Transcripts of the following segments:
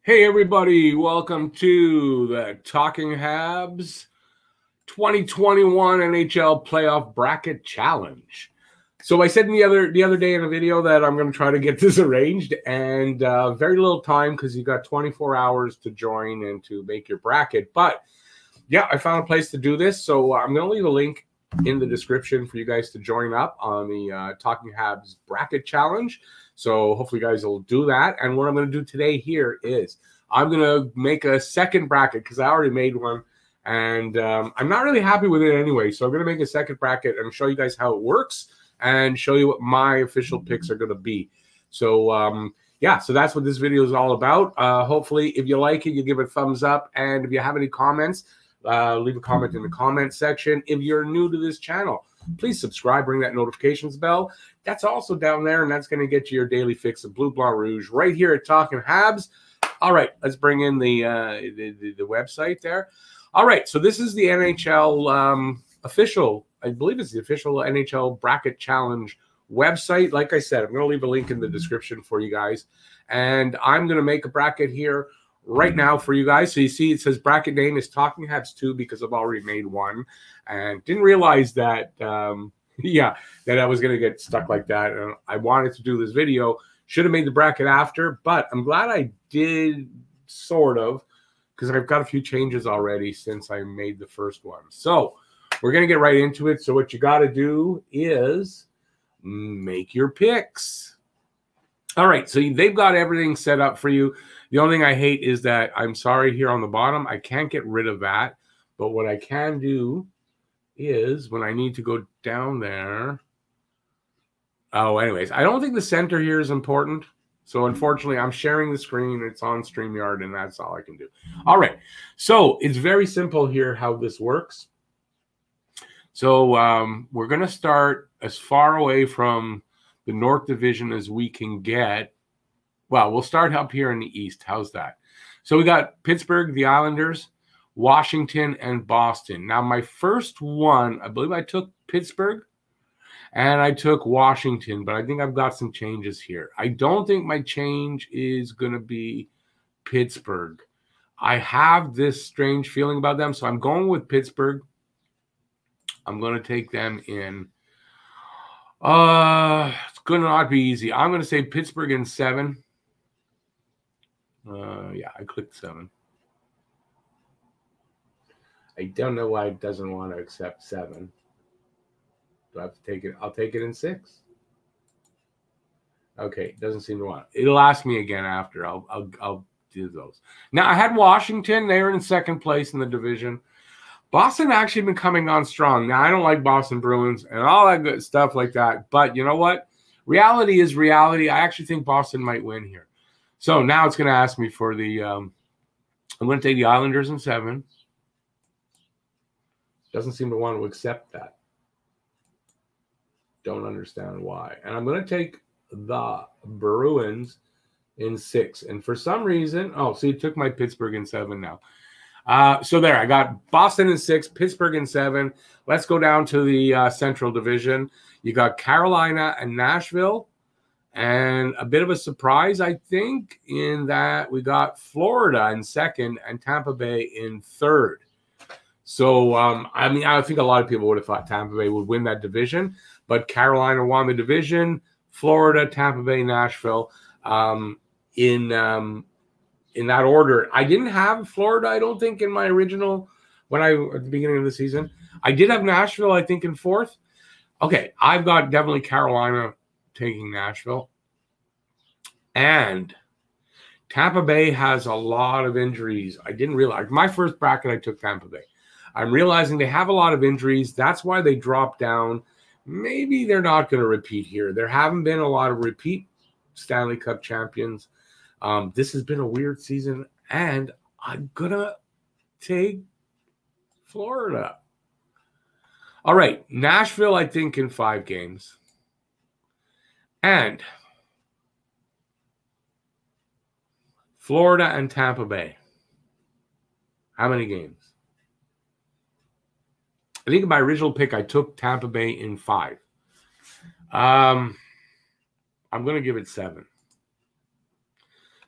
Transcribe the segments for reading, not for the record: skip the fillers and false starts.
Hey everybody, welcome to the Talking Habs 2021 NHL Playoff Bracket Challenge. So I said the other day in a video that I'm going to try to get this arranged, and very little time because you got 24 hours to join and to make your bracket. But yeah, I found a place to do this, so I'm going to leave a link in the description for you guys to join up on the Talking Habs Bracket Challenge. So hopefully you guys will do that. And what I'm going to do today here is I'm going to make a second bracket because I already made one. And I'm not really happy with it anyway. So I'm going to make a second bracket and show you guys how it works and show you what my official picks are going to be. So, yeah, so that's what this video is all about. Hopefully, if you like it, you give it a thumbs up. And if you have any comments, leave a comment in the comment section. If you're new to this channel, please subscribe, ring that notifications bell. That's also down there, and that's going to get you your daily fix of Blue, Blanc, Rouge right here at Talking Habs. All right, let's bring in the website there. All right, so this is the NHL official, I believe it's the official NHL Bracket Challenge website. Like I said, I'm going to leave a link in the description for you guys. And I'm going to make a bracket here right now for you guys. So you see it says bracket name is Talking Habs 2 because I've already made one. And didn't realize that, that I was going to get stuck like that. And I wanted to do this video. Should have made the bracket after, but I'm glad I did, sort of, because I've got a few changes already since I made the first one. So we're going to get right into it. So what you got to do is make your picks. All right, so they've got everything set up for you. The only thing I hate is that, I'm sorry, here on the bottom, I can't get rid of that. But what I can do is when I need to go down there. Oh, anyways, I don't think the center here is important. So unfortunately, I'm sharing the screen. It's on StreamYard, and that's all I can do. All right, so it's very simple here how this works. So we're going to start as far away from the North Division as we can get. Well, we'll start up here in the East. How's that? So we got Pittsburgh, the Islanders, Washington, and Boston. Now, my first one, I believe I took Pittsburgh, and I took Washington, but I think I've got some changes here. I don't think my change is going to be Pittsburgh. I have this strange feeling about them, so I'm going with Pittsburgh. I'm going to take them in. It's going to not be easy. I'm going to say Pittsburgh in 7. Yeah, I clicked 7. I don't know why it doesn't want to accept 7. Do I have to take it? I'll take it in 6. Okay, it doesn't seem to want it. It'll ask me again after. I'll do those. Now, I had Washington. They were in second place in the division. Boston actually been coming on strong. Now, I don't like Boston Bruins and all that good stuff like that. But you know what? Reality is reality. I actually think Boston might win here. So now it's going to ask me for the I'm going to take the Islanders in 7. Doesn't seem to want to accept that. Don't understand why. And I'm going to take the Bruins in 6. And for some reason, oh, see, it took my Pittsburgh in 7 now. So there, I got Boston in 6, Pittsburgh in 7. Let's go down to the Central Division. You got Carolina and Nashville. And a bit of a surprise, I think, in that we got Florida in 2nd and Tampa Bay in 3rd. So, I mean, I think a lot of people would have thought Tampa Bay would win that division. But Carolina won the division. Florida, Tampa Bay, Nashville. In that order. I didn't have Florida, I don't think, in my original, at the beginning of the season. I did have Nashville, I think, in 4th. Okay, I've got definitely Carolina taking Nashville. And Tampa Bay has a lot of injuries. I didn't realize. My first bracket, I took Tampa Bay. I'm realizing they have a lot of injuries. That's why they dropped down. Maybe they're not going to repeat here. There haven't been a lot of repeat Stanley Cup champions. This has been a weird season, and I'm going to take Florida. All right, Nashville, I think, in 5 games. And Florida and Tampa Bay. How many games? I think in my original pick, I took Tampa Bay in 5. I'm going to give it 7.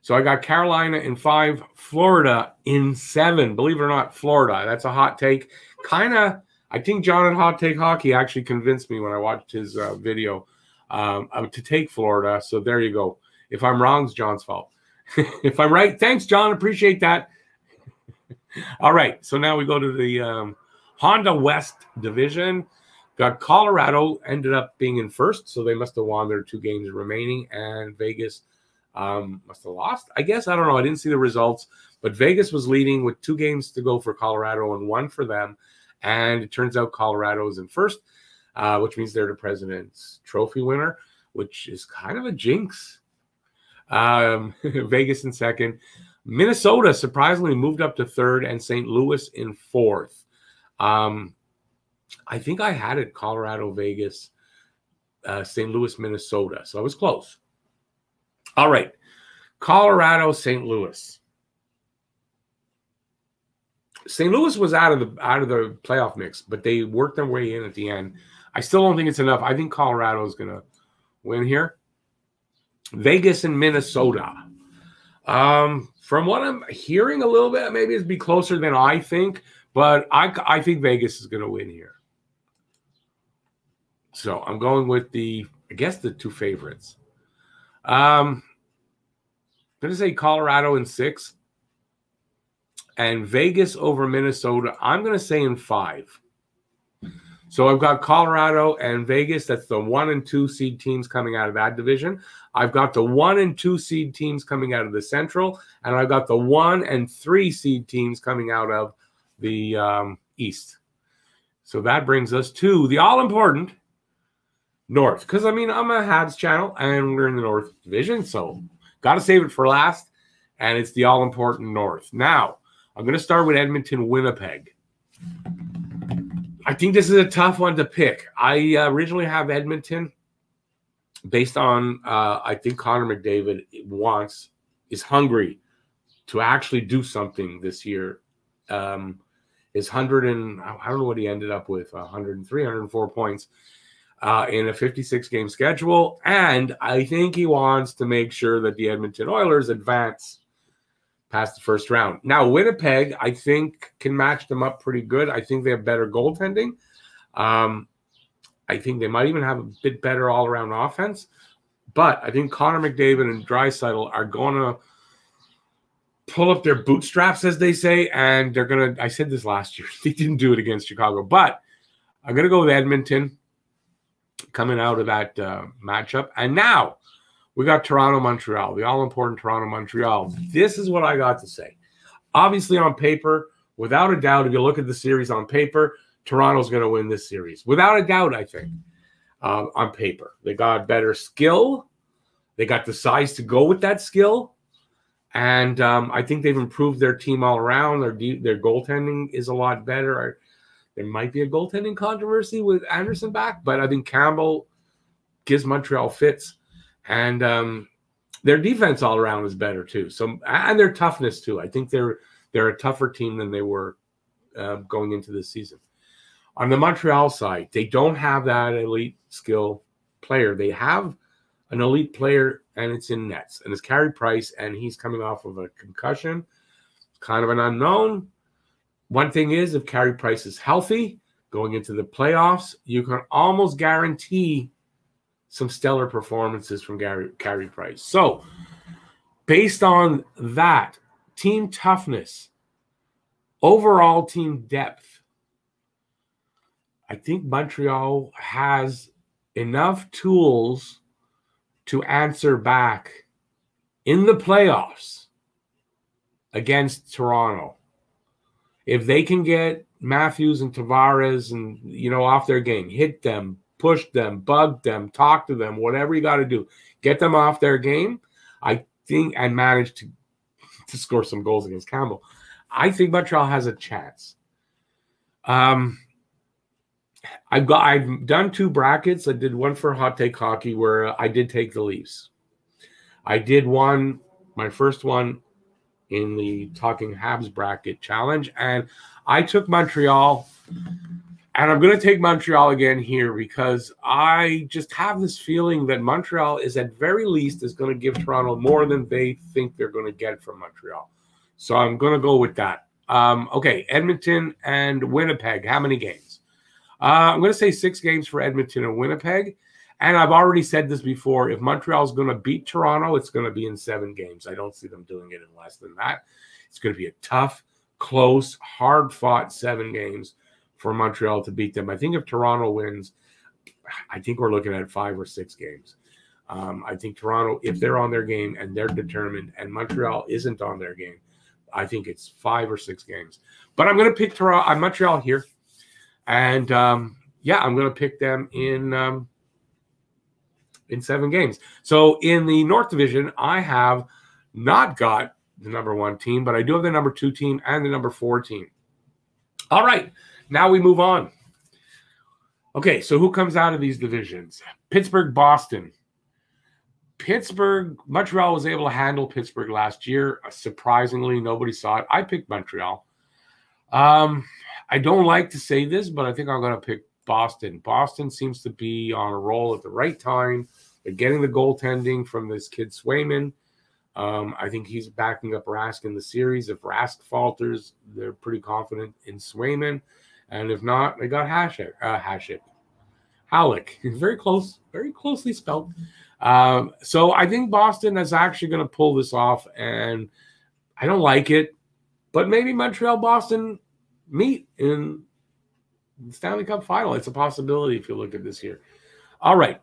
So I got Carolina in 5, Florida in 7. Believe it or not, Florida. That's a hot take. I think John at Hot Take Hockey actually convinced me when I watched his video to take Florida. So there you go. If I'm wrong, it's John's fault. If I'm right, thanks, John. Appreciate that. All right. So now we go to the Honda West division. Got Colorado ended up being in first, so they must have won their 2 games remaining, and Vegas must have lost. I guess, I don't know. I didn't see the results, but Vegas was leading with 2 games to go for Colorado and 1 for them. And it turns out Colorado is in first, which means they're the President's Trophy winner, which is kind of a jinx. Vegas in second. Minnesota surprisingly moved up to third, and St. Louis in fourth. I think I had it Colorado, Vegas, St. Louis, Minnesota. So I was close. All right. Colorado, St. Louis. St. Louis was out of the playoff mix, but they worked their way in at the end. I still don't think it's enough. I think Colorado is going to win here. Vegas and Minnesota. From what I'm hearing a little bit, maybe it'd be closer than I think, but I think Vegas is going to win here. So I'm going with the 2 favorites. I'm going to say Colorado in 6 and Vegas over Minnesota. I'm going to say in 5. So I've got Colorado and Vegas. That's the 1 and 2 seed teams coming out of that division. I've got the 1 and 2 seed teams coming out of the Central, and I've got the 1 and 3 seed teams coming out of the East. So that brings us to the all-important North. Because, I'm a Habs channel, and we're in the North Division, so got to save it for last, and it's the all-important North. Now, I'm going to start with Edmonton, Winnipeg. I think this is a tough one to pick. I originally have Edmonton based on, I think Connor McDavid is hungry to actually do something this year. His 100 and, I don't know what he ended up with, 103, 104 points in a 56-game schedule. And I think he wants to make sure that the Edmonton Oilers advance past the first round. Now, Winnipeg, I think, can match them up pretty good. I think they have better goaltending. I think they might even have a bit better all-around offense. But I think Connor McDavid and Draisaitl are going to pull up their bootstraps, as they say, and they're going to – I said this last year. They didn't do it against Chicago. But I'm going to go with Edmonton coming out of that matchup. And now – we got Toronto-Montreal, the all-important Toronto-Montreal. This is what I got to say. Obviously, on paper, without a doubt, if you look at the series on paper, Toronto's going to win this series. Without a doubt, I think, on paper. They got better skill. They got the size to go with that skill. And I think they've improved their team all around. Their goaltending is a lot better. There might be a goaltending controversy with Anderson back, but I think Campbell gives Montreal fits. And their defense all around is better too. So, and their toughness too. I think they're a tougher team than they were going into this season. On the Montreal side, they don't have that elite skill player. They have an elite player, and it's in nets, and it's Carey Price, and he's coming off of a concussion. It's kind of an unknown. One thing is, if Carey Price is healthy going into the playoffs, you can almost guarantee some stellar performances from Carey Price. So, based on that, team toughness, overall team depth, I think Montreal has enough tools to answer back in the playoffs against Toronto. If they can get Matthews and Tavares and, off their game, hit them, push them, bug them, talk to them, whatever you got to do. Get them off their game, I think, and manage to score some goals against Campbell. I think Montreal has a chance. I've done 2 brackets. I did one for Hot Take Hockey where I did take the Leafs. I did my first one in the Talking Habs bracket challenge, and I took Montreal And I'm going to take Montreal again here because I just have this feeling that Montreal is at very least is going to give Toronto more than they think they're going to get from Montreal. So I'm going to go with that. Okay, Edmonton and Winnipeg. How many games? I'm going to say 6 games for Edmonton and Winnipeg. And I've already said this before. If Montreal is going to beat Toronto, it's going to be in 7 games. I don't see them doing it in less than that. It's going to be a tough, close, hard-fought 7 games for Montreal to beat them. I think if Toronto wins, I think we're looking at 5 or 6 games. I think Toronto, if they're on their game and they're determined, and Montreal isn't on their game, I think it's 5 or 6 games. But I'm going to pick Montreal here. And, yeah, I'm going to pick them in 7 games. So in the North Division, I have not got the number 1 team, but I do have the number 2 team and the number 4 team. All right, now we move on. Okay, so who comes out of these divisions? Pittsburgh, Boston. Pittsburgh, Montreal was able to handle Pittsburgh last year. Surprisingly, nobody saw it. I picked Montreal. I don't like to say this, but I think I'm going to pick Boston. Boston seems to be on a roll at the right time. They're getting the goaltending from this kid Swayman. I think he's backing up Rask in the series. If Rask falters, they're pretty confident in Swayman. And if not, they got Halleck. Very close, very closely spelled. So I think Boston is actually going to pull this off, and I don't like it. But maybe Montreal, Boston meet in the Stanley Cup final. It's a possibility if you look at this here. All right.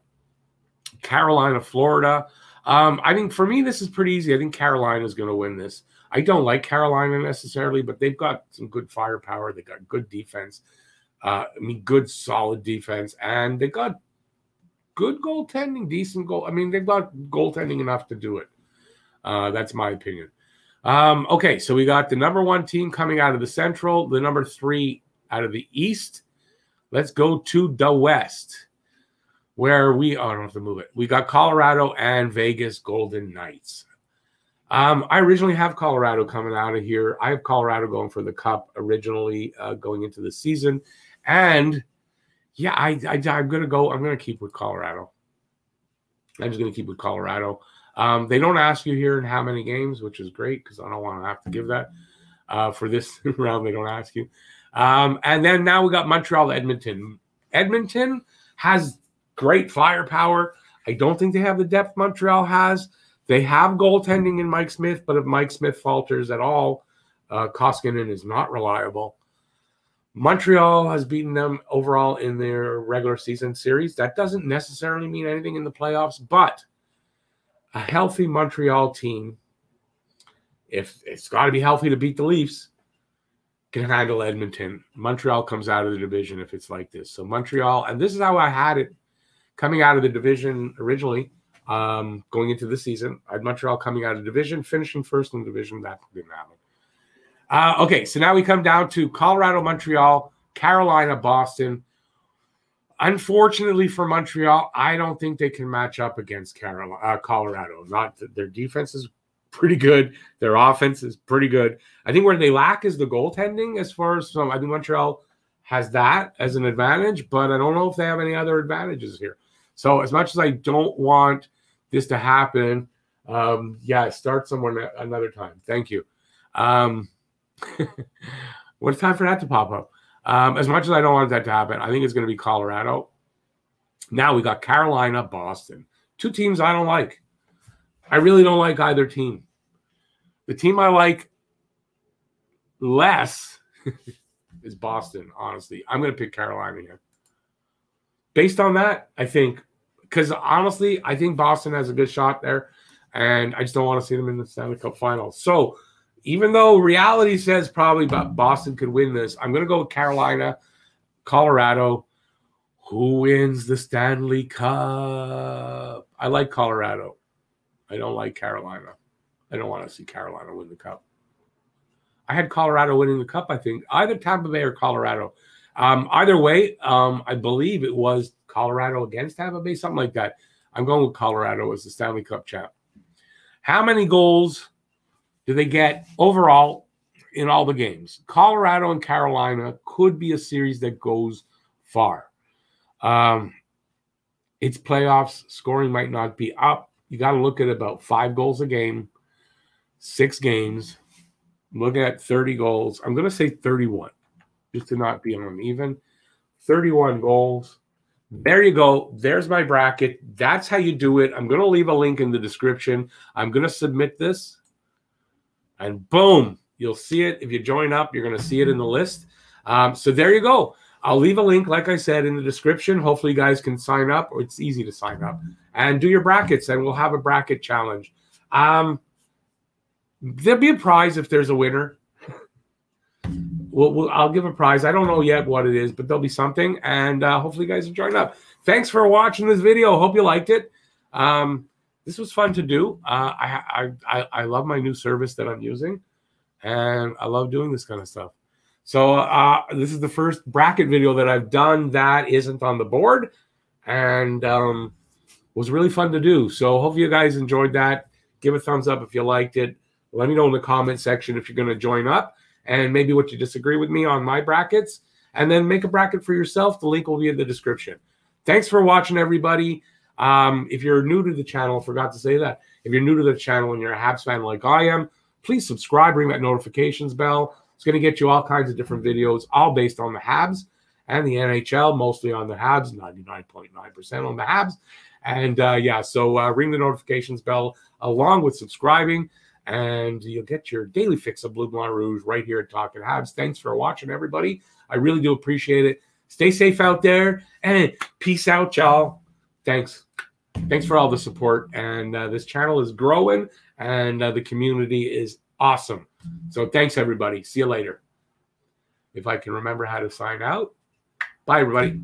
Carolina, Florida. I think for me, this is pretty easy. I think Carolina is going to win this. I don't like Carolina necessarily, but they've got some good firepower. They got good defense. Good, solid defense. And they got good goaltending, decent goal. I mean, they've got goaltending enough to do it. That's my opinion. Okay, so we got the number 1 team coming out of the Central, the number 3 out of the East. Let's go to the West, where I don't have to move it. We got Colorado and Vegas Golden Knights. I originally have Colorado coming out of here. I have Colorado going for the Cup originally going into the season. And, yeah, I'm going to keep with Colorado. I'm just going to keep with Colorado. They don't ask you here in how many games, which is great because I don't want to have to give that. For this round, they don't ask you. And then now we got Montreal, Edmonton. Edmonton has great firepower. I don't think they have the depth Montreal has. They have goaltending in Mike Smith, but if Mike Smith falters at all, Koskinen is not reliable. Montreal has beaten them overall in their regular season series. That doesn't necessarily mean anything in the playoffs, but a healthy Montreal team, if it's got to be healthy to beat the Leafs, can handle Edmonton. Montreal comes out of the division if it's like this. So Montreal, and this is how I had it coming out of the division originally, going into the season. I had Montreal coming out of the division, finishing first in the division. That didn't happen. Okay, so now we come down to Colorado, Montreal, Carolina, Boston. Unfortunately for Montreal, I don't think they can match up against Colorado. Their defense is pretty good. Their offense is pretty good. I think where they lack is the goaltending as far as I think Montreal has that as an advantage, but I don't know if they have any other advantages here. So as much as I don't want this to happen, start someone another time. Thank you. What's time for that to pop up? As much as I don't want that to happen, I think it's going to be Colorado. Now we got Carolina, Boston. 2 teams I don't like. I really don't like either team. The team I like less is Boston, honestly. I'm going to pick Carolina here. Based on that, I think, because honestly, I think Boston has a good shot there, and I just don't want to see them in the Stanley Cup Finals. So even though reality says probably Boston could win this, I'm going to go with Carolina, Colorado. Who wins the Stanley Cup? I like Colorado. I don't like Carolina. I don't want to see Carolina win the Cup. I had Colorado winning the Cup, I think. Either Tampa Bay or Colorado. Either way, I believe it was Colorado against Tampa Bay, something like that. I'm going with Colorado as the Stanley Cup champ. How many goals do they get overall in all the games? Colorado and Carolina could be a series that goes far. It's playoffs. Scoring might not be up. You got to look at about 5 goals a game, 6 games. Look at 30 goals. I'm going to say 31, just to not be uneven. 31 goals. There you go. There's my bracket. That's how you do it. I'm going to leave a link in the description. I'm going to submit this. And boom, you'll see it. If you join up, you're going to see it in the list. So there you go. I'll leave a link, like I said, in the description. Hopefully you guys can sign up, or it's easy to sign up, and do your brackets, and we'll have a bracket challenge. There'll be a prize if there's a winner. I'll give a prize. I don't know yet what it is, but there'll be something, and hopefully you guys will join up. Thanks for watching this video. Hope you liked it. This was fun to do. I love my new service that I'm using, and I love doing this kind of stuff. So this is the first bracket video that I've done that isn't on the board, and was really fun to do. So hopefully you guys enjoyed that. Give a thumbs up if you liked it. Let me know in the comment section if you're going to join up, and maybe what you disagree with me on my brackets, and then make a bracket for yourself. The link will be in the description. Thanks for watching, everybody. If you're new to the channel, I forgot to say that. If you're new to the channel and you're a Habs fan like I am, please subscribe, ring that notifications bell. It's going to get you all kinds of different videos, all based on the Habs and the NHL, mostly on the Habs, 99.9% on the Habs. And yeah, so ring the notifications bell along with subscribing, and you'll get your daily fix of Blue Blanc Rouge right here at Talking Habs. Thanks for watching, everybody. I really do appreciate it. Stay safe out there, and peace out, y'all. Thanks. Thanks for all the support. And this channel is growing, and the community is awesome. So thanks, everybody. See you later. If I can remember how to sign out. Bye, everybody.